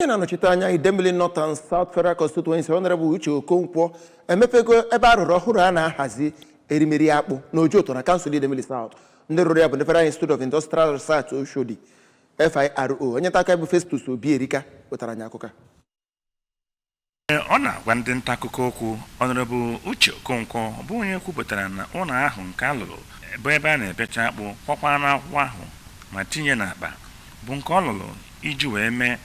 Onye na-anọchite anya Idemili North and South Federal Constituency Honorable Uche Okonkwo emepego ebe arụrụ ọhụrụ a na-ahazi erimeri akpụ n'Ojoto na Council Idemili South. Ndị rụrụ ya bụ Federal Institute of Industrial Research Oshodi FIRO. Onye nta aka bụ Festus Obierika wetara anyị akụkọ. Ọ na-agwa ndị nta akụkọ okwu Honorable Uche Okonkwo bụ onye kwupụtara na ụlọ ahụ nke alụrụ bụ ebe a na-ebecha akpụ kwakwa n'akwụkwọ ahụ ma tinye n'akpa bụ nke ọ lụrụ iji wee mee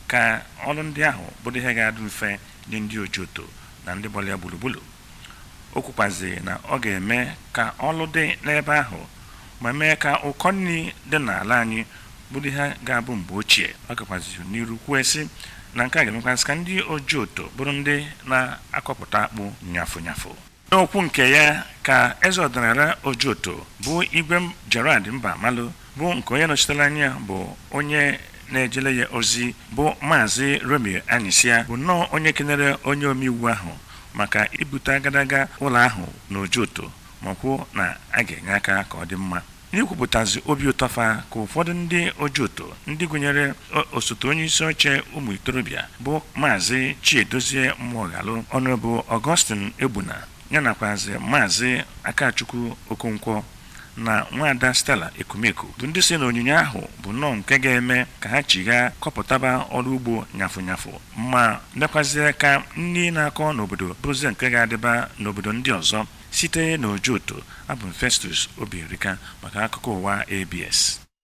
ka ọrụ ndị ahụ bụrụ ihe ga-adị mfe nye ndị Ojoto na ndị gbara ya gburugburu. O kwukwazi na ọ ga-eme ka ọrụ dị n'ebe ahụ ma mee ka ụkọ nri dị n'ala anyị bụrụ ihe ga-abụ mgbe ochie. Ọ gakwazi n'iru kwuo sị na nke a ga-emekwasị ka ndị Ojoto bụrụ ndị na-akọpụta akpụ nyafụ. N'okwu nke ya ka eze ọdịnala Ojoto bụ Igwe Gerard Mbamalụ bụ nke onye nọchitere anya bụ onye na-ejele ya ozi bụ Maazị Romeo Anyịsịa bụ nnọọ onye kenere onye omeiwu ahụ maka ibute agadaga ụlọ ahụ n'Ojoto ma kwuo na a ga-enye aka ka ọ dị mma. N'ikwupụtazi obi ụtọ fa ka ụfọdụ ndị Ojoto ndị gụnyere osote onye isi oche ụmụ itorobịa bụ Maazị Chiedozie Mmụọghalụ, Honorable Augustine Egbuna ya nakwazi Maazị Akachukwu Okonkwo na Nwada Stella Ekumeku bụ ndị si na onyinye ahụ bụ nnọọ nke ga-eme ka ha chigha kọpụtaba ọrụ ugbo nyafụ ma mekwazie ka nri na-akọ n'obodo bụrụzie nke ga-adịba n'obodo ndị ọzọ site n'Ojoto. Abụ Festus Obierika maka akụkọ ụwa ABS.